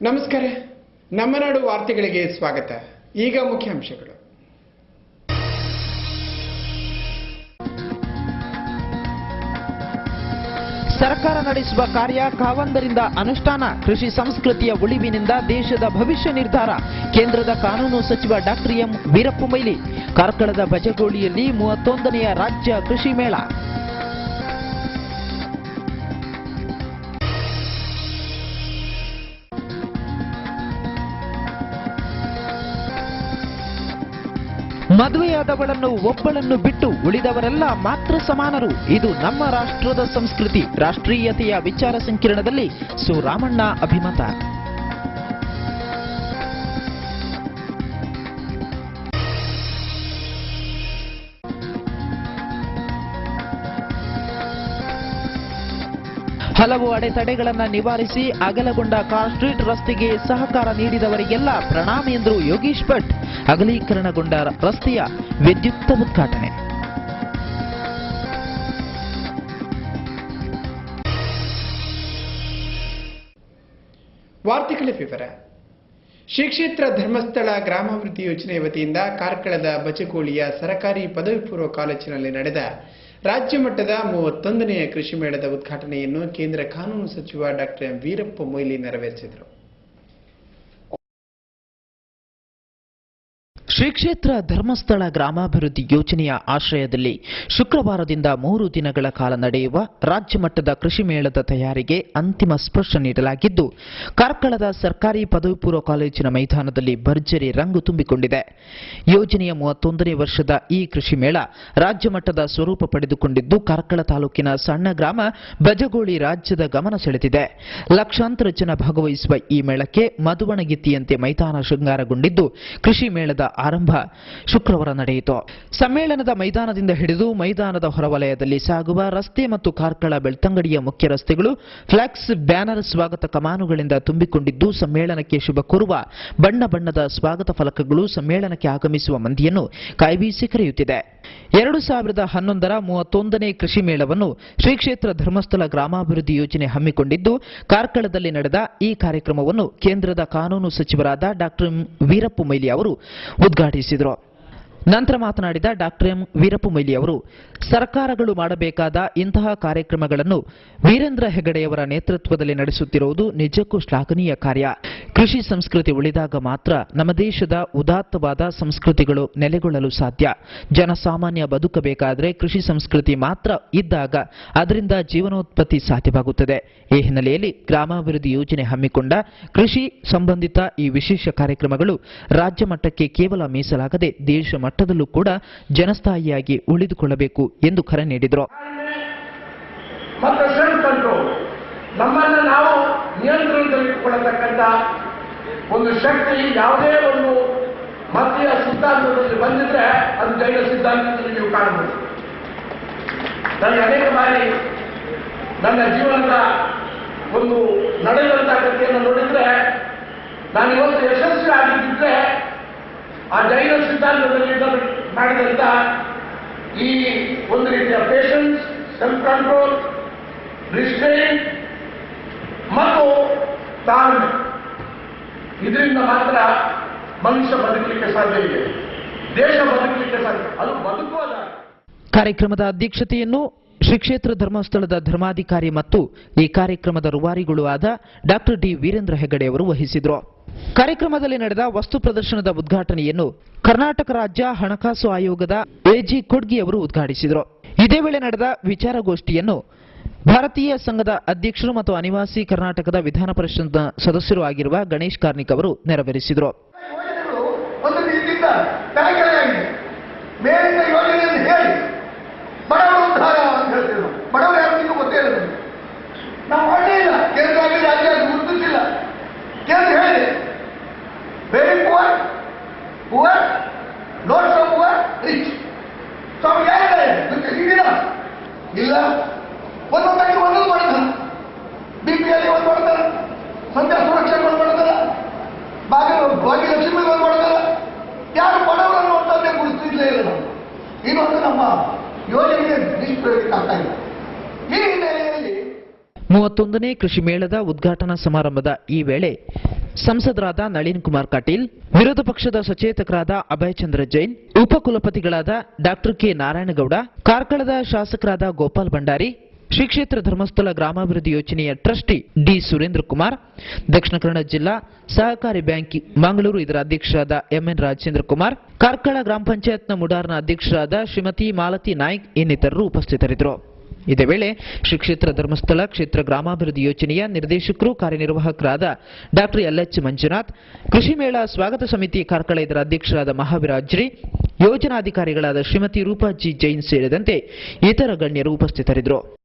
ನಮಸ್ಕಾರ. ನಮ್ಮ ನಾಡು ವಾರ್ತೆಗಳಿಗೆ ಸ್ವಾಗತ. ಈಗ ಮುಖ್ಯಾಂಶಗಳು. ಸರ್ಕಾರ ನಡೆಸುವ ಕಾರ್ಯ ಕಾವಂದರಿಂದ ಅನುಷ್ಠಾನ. ಕೃಷಿ ಸಂಸ್ಕೃತಿಯ ಉಳಿವಿನಿಂದ ದೇಶದ ಭವಿಷ್ಯ ನಿರ್ಧಾರ. ಕೇಂದ್ರದ ಕಾನೂನು ಸಚಿವ ಡಾಕ್ಟರ್ ಎಂ ವೀರಪ್ಪ ಮೊಯ್ಲಿ. ಕಾರ್ಕಳದ ಬಜಗೋಳಿಯಲ್ಲಿ 31ನೇ ರಾಜ್ಯ ಕೃಷಿ ಮೇಳ. ಮದುವೆಯಾದವಳನ್ನು ಒಬ್ಬಳನ್ನು ಬಿಟ್ಟು ಉಳಿದವರೆಲ್ಲ ಮಾತ್ರ ಸಮಾನರು. ಇದು ನಮ್ಮ ರಾಷ್ಟ್ರದ ಸಂಸ್ಕೃತಿ. ರಾಷ್ಟ್ರೀಯತೆಯ ವಿಚಾರ ಸಂಕಿರಣದಲ್ಲಿ ಸುರಾಮಣ್ಣ ಅಭಿಮತ. ಹಲವು ಅಡೆತಡೆಗಳನ್ನು ನಿವಾರಿಸಿ ಅಗಲಗೊಂಡ ಕಾರ್ ಸ್ಟ್ರೀಟ್ ರಸ್ತೆಗೆ ಸಹಕಾರ ನೀಡಿದವರಿಗೆಲ್ಲ ಪ್ರಣಾಮ ಎಂದರು ಯೋಗೀಶ್ ಭಟ್. ಅಗಲೀಕರಣಗೊಂಡ ರಸ್ತೆಯ ವಿದ್ಯುಕ್ತ ಉದ್ಘಾಟನೆ. ವಾರ್ತೆಗಳ ವಿವರ. ಶ್ರೀ ಕ್ಷೇತ್ರ ಧರ್ಮಸ್ಥಳ ಗ್ರಾಮಾಭಿವೃದ್ಧಿ ಯೋಜನೆ ವತಿಯಿಂದ ಕಾರ್ಕಳದ ಬಚಗೋಳಿಯ ಸರಕಾರಿ ಪದವಿ ಪೂರ್ವ ಕಾಲೇಜಿನಲ್ಲಿ ನಡೆದ ರಾಜ್ಯ ಮಟ್ಟದ 31ನೇ ಕೃಷಿ ಮೇಳದ ಉದ್ಘಾಟನೆಯನ್ನು ಕೇಂದ್ರ ಕಾನೂನು ಸಚಿವ ಡಾಕ್ಟರ್ ಎಂ ವೀರಪ್ಪ ಮೊಯ್ಲಿ ನೆರವೇರಿಸಿದರು. ಶ್ರೀ ಕ್ಷೇತ್ರ ಧರ್ಮಸ್ಥಳ ಗ್ರಾಮಾಭಿವೃದ್ಧಿ ಯೋಜನೆಯ ಆಶ್ರಯದಲ್ಲಿ ಶುಕ್ರವಾರದಿಂದ 3 ದಿನಗಳ ಕಾಲ ನಡೆಯುವ ರಾಜ್ಯ ಮಟ್ಟದ ಕೃಷಿ ಮೇಳದ ತಯಾರಿಗೆ ಅಂತಿಮ ಸ್ಪರ್ಶ ನೀಡಲಾಗಿದ್ದು, ಕಾರ್ಕಳದ ಸರ್ಕಾರಿ ಪದವಿ ಪೂರ್ವ ಕಾಲೇಜಿನ ಮೈದಾನದಲ್ಲಿ ಭರ್ಜರಿ ರಂಗು ತುಂಬಿಕೊಂಡಿದೆ. ಯೋಜನೆಯ 31ನೇ ವರ್ಷದ ಈ ಕೃಷಿ ಮೇಳ ರಾಜ್ಯ ಮಟ್ಟದ ಸ್ವರೂಪ ಪಡೆದುಕೊಂಡಿದ್ದು, ಕಾರ್ಕಳ ತಾಲೂಕಿನ ಸಣ್ಣ ಗ್ರಾಮ ಬಜಗೋಳಿ ರಾಜ್ಯದ ಗಮನ ಸೆಳೆದಿದೆ. ಲಕ್ಷಾಂತರ ಜನ ಭಾಗವಹಿಸುವ ಈ ಮೇಳಕ್ಕೆ ಮದುವಣಗಿತ್ತಿಯಂತೆ ಮೈದಾನ ಶೃಂಗಾರಗೊಂಡಿದ್ದು, ಕೃಷಿ ಮೇಳದ ಆರಂಭ ಶುಕ್ರವಾರ ನಡೆಯಿತು. ಸಮ್ಮೇಳನದ ಮೈದಾನದಿಂದ ಹಿಡಿದು ಮೈದಾನದ ಹೊರವಲಯದಲ್ಲಿ ಸಾಗುವ ರಸ್ತೆ ಮತ್ತು ಕಾರ್ಕಳ ಬೆಳ್ತಂಗಡಿಯ ಮುಖ್ಯ ರಸ್ತೆಗಳು ಫ್ಲೆಕ್ಸ್, ಬ್ಯಾನರ್, ಸ್ವಾಗತ ಕಮಾನುಗಳಿಂದ ತುಂಬಿಕೊಂಡಿದ್ದು, ಸಮ್ಮೇಳನಕ್ಕೆ ಶುಭ ಕೋರುವ ಬಣ್ಣ ಬಣ್ಣದ ಸ್ವಾಗತ ಫಲಕಗಳು ಸಮ್ಮೇಳನಕ್ಕೆ ಆಗಮಿಸುವ ಮಂದಿಯನ್ನು ಕಾಯ್ಬೀಸಿ ಕರೆಯುತ್ತಿದೆ. 2011ರ 31ನೇ ಕೃಷಿ ಮೇಳವನ್ನು ಶ್ರೀ ಕ್ಷೇತ್ರ ಧರ್ಮಸ್ಥಳ ಗ್ರಾಮಾಭಿವೃದ್ಧಿ ಯೋಜನೆ ಹಮ್ಮಿಕೊಂಡಿದ್ದು, ಕಾರ್ಕಳದಲ್ಲಿ ನಡೆದ ಈ ಕಾರ್ಯಕ್ರಮವನ್ನು ಕೇಂದ್ರದ ಕಾನೂನು ಸಚಿವರಾದ ಡಾಕ್ಟರ್ ಎಂ ವೀರಪ್ಪ ಮೊಯ್ಲಿ ಅವರು ಉದ್ಘಾಟಿಸಿದರು. ನಂತರ ಮಾತನಾಡಿದ ಡಾಕ್ಟರ್ ಎಂ ವೀರಪ್ಪ ಮೊಯ್ಲಿ ಅವರು, ಸರ್ಕಾರಗಳು ಮಾಡಬೇಕಾದ ಇಂತಹ ಕಾರ್ಯಕ್ರಮಗಳನ್ನು ವೀರೇಂದ್ರ ಹೆಗಡೆಯವರ ನೇತೃತ್ವದಲ್ಲಿ ನಡೆಸುತ್ತಿರುವುದು ನಿಜಕ್ಕೂ ಶ್ಲಾಘನೀಯ ಕಾರ್ಯ. ಕೃಷಿ ಸಂಸ್ಕೃತಿ ಉಳಿದಾಗ ಮಾತ್ರ ನಮ್ಮ ದೇಶದ ಉದಾತ್ತವಾದ ಸಂಸ್ಕೃತಿಗಳು ನೆಲೆಗೊಳ್ಳಲು ಸಾಧ್ಯ. ಜನಸಾಮಾನ್ಯ ಬದುಕಬೇಕಾದರೆ ಕೃಷಿ ಸಂಸ್ಕೃತಿ ಮಾತ್ರ ಇದ್ದಾಗ ಅದರಿಂದ ಜೀವನೋತ್ಪತ್ತಿ ಸಾಧ್ಯವಾಗುತ್ತದೆ. ಈ ಹಿನ್ನೆಲೆಯಲ್ಲಿ ಗ್ರಾಮಾಭಿವೃದ್ಧಿ ಯೋಜನೆ ಹಮ್ಮಿಕೊಂಡ ಕೃಷಿ ಸಂಬಂಧಿತ ಈ ವಿಶೇಷ ಕಾರ್ಯಕ್ರಮಗಳು ರಾಜ್ಯ ಮಟ್ಟಕ್ಕೆ ಕೇವಲ ಮೀಸಲಾಗದೆ ದೇಶ ಮಟ್ಟದಲ್ಲೂ ಕೂಡ ಜನಸ್ಥಾಯಿಯಾಗಿ ಉಳಿದುಕೊಳ್ಳಬೇಕು ಎಂದು ಕರೆ ನೀಡಿದರು. ನಮ್ಮನ್ನು ನಾವು ನಿಯಂತ್ರಣದಲ್ಲಿಟ್ಟುಕೊಳ್ಳತಕ್ಕಂಥ ಒಂದು ಶಕ್ತಿ ಯಾವುದೇ ಒಂದು ಮತೀಯ ಸಿದ್ಧಾಂತದಲ್ಲಿ ಬಂದಿದ್ರೆ ಅದು ಜೈನ ಸಿದ್ಧಾಂತದಲ್ಲಿ ನೀವು ಕಾಣಬಹುದು. ನನಗೆ ಅನೇಕ ಬಾರಿ ನನ್ನ ಜೀವನದ ಒಂದು ನಡೆಯುವಂತಹ ಕಥೆಯನ್ನು ನೋಡಿದ್ರೆ ನಾನು ಇವತ್ತು ಯಶಸ್ವಿ ಆಗಿದ್ದರೆ ಆ ಜೈನ ಸಿದ್ಧಾಂತದಲ್ಲಿ ಮಾಡಿದಂಥ ಈ ಒಂದು ರೀತಿಯ ಪೇಷನ್ಸ್, ಸೆಲ್ಫ್ ಕಂಟ್ರೋಲ್, ರಿಸ್ಟ್ರೈನ್ ಮತ್ತು ತಾಳ್ಮೆ, ಇದರಿಂದ ಮಾತ್ರ ಮನುಷ್ಯ ಬದುಕಲಿಕ್ಕೆ ಸಾಧ್ಯವಿದೆ, ದೇಶ ಬದುಕಲಿಕ್ಕೆ ಸಾಧ್ಯ. ಅದು ಬದುಕುವುದ. ಕಾರ್ಯಕ್ರಮದ ಅಧ್ಯಕ್ಷತೆಯನ್ನು ಶ್ರೀ ಕ್ಷೇತ್ರ ಧರ್ಮಸ್ಥಳದ ಧರ್ಮಾಧಿಕಾರಿ ಮತ್ತು ಈ ಕಾರ್ಯಕ್ರಮದ ರೂವಾರಿಗಳು ಆದ ಡಾಕ್ಟರ್ ಡಿ ವೀರೇಂದ್ರ ಹೆಗಡೆ ಅವರು ವಹಿಸಿದರು. ಕಾರ್ಯಕ್ರಮದಲ್ಲಿ ನಡೆದ ವಸ್ತು ಪ್ರದರ್ಶನದ ಉದ್ಘಾಟನೆಯನ್ನು ಕರ್ನಾಟಕ ರಾಜ್ಯ ಹಣಕಾಸು ಆಯೋಗದ ಎಜಿ ಕೊಡ್ಗಿ ಅವರು ಉದ್ಘಾಟಿಸಿದರು. ಇದೇ ವೇಳೆ ನಡೆದ ವಿಚಾರಗೋಷ್ಠಿಯನ್ನು ಭಾರತೀಯ ಸಂಘದ ಅಧ್ಯಕ್ಷರು ಮತ್ತು ಅನಿವಾಸಿ ಕರ್ನಾಟಕದ ವಿಧಾನ ಪರಿಷತ್ನ ಸದಸ್ಯರು ಆಗಿರುವ ಗಣೇಶ್ ಕಾರ್ನಿಕ್ ಅವರು ನೆರವೇರಿಸಿದರು. ಇಲ್ಲ, ಒಂದೊಂದಾಗಿ ಒಂದೊಂದು ಮಾಡ್ತಾರೆ. ಬಿಪಿಯಲ್ಲಿ ಒಂದು ಮಾಡ್ತಾರೆ, ಸಂಧ್ಯಾ ಸುರಕ್ಷೆ ಒಂದು ಮಾಡ್ತಾರೆ, ಭಾಗ್ಯಲಕ್ಷ್ಮಿ ಒಂದು ಮಾಡ್ತಾರೆ. ಯಾರು ಬಡವರನ್ನು ಅಂತಂದೇ ಗುರುತಿಸಲೇ ಇಲ್ಲ. ನಾವು ಇನ್ನೊಂದು ನಮ್ಮ ಯೋಜನೆಗೆ ನಿಷ್ಪ್ರಯೋಜಕ ಆಗ್ತಾ ಇಲ್ಲ. ಈ ಹಿನ್ನೆಲೆಯಲ್ಲಿ 31ನೇ ಕೃಷಿ ಮೇಳದ ಉದ್ಘಾಟನಾ ಸಮಾರಂಭದ ಈ ವೇಳೆ ಸಂಸದರಾದ ನಳಿನ್ ಕುಮಾರ್ ಕಟೀಲ್, ವಿರೋಧ ಪಕ್ಷದ ಸಚೇತಕರಾದ ಅಭಯ್ ಚಂದ್ರ ಜೈನ್, ಉಪಕುಲಪತಿಗಳಾದ ಡಾಕ್ಟರ್ ಕೆ ನಾರಾಯಣಗೌಡ, ಕಾರ್ಕಳದ ಶಾಸಕರಾದ ಗೋಪಾಲ್ ಭಂಡಾರಿ, ಶ್ರೀ ಕ್ಷೇತ್ರ ಧರ್ಮಸ್ಥಳ ಗ್ರಾಮಾಭಿವೃದ್ಧಿ ಯೋಜನೆಯ ಟ್ರಸ್ಟಿ ಡಿ ಸುರೇಂದ್ರ ಕುಮಾರ್, ದಕ್ಷಿಣ ಕನ್ನಡ ಜಿಲ್ಲಾ ಸಹಕಾರಿ ಬ್ಯಾಂಕ್ ಮಂಗಳೂರು ಇದರ ಅಧ್ಯಕ್ಷರಾದ ಎಂಎನ್ ರಾಜೇಂದ್ರ ಕುಮಾರ್, ಕಾರ್ಕಳ ಗ್ರಾಮ ಪಂಚಾಯತ್ನ ಮುಡಾರ್ನ ಅಧ್ಯಕ್ಷರಾದ ಶ್ರೀಮತಿ ಮಾಲತಿ ನಾಯ್ಕ್ ಇನ್ನಿತರರು ಉಪಸ್ಥಿತರಿದ್ದರು. ಇದೇ ವೇಳೆ ಶ್ರೀ ಕ್ಷೇತ್ರ ಧರ್ಮಸ್ಥಳ ಕ್ಷೇತ್ರ ಗ್ರಾಮಾಭಿವೃದ್ಧಿ ಯೋಜನೆಯ ನಿರ್ದೇಶಕರು ಕಾರ್ಯನಿರ್ವಾಹಕರಾದ ಡಾಕ್ಟರ್ ಎಲ್ಎಚ್ ಮಂಜುನಾಥ್, ಕೃಷಿ ಮೇಳ ಸ್ವಾಗತ ಸಮಿತಿ ಕಾರ್ಕಳ ಇದರ ಅಧ್ಯಕ್ಷರಾದ ಮಹಾವೀರ ಅಜ್ರಿ, ಯೋಜನಾಧಿಕಾರಿಗಳಾದ ಶ್ರೀಮತಿ ರೂಪಾ ಜಿ ಜೈನ್ ಸೇರಿದಂತೆ ಇತರ ಗಣ್ಯರು ಉಪಸ್ಥಿತರಿದ್ದರು.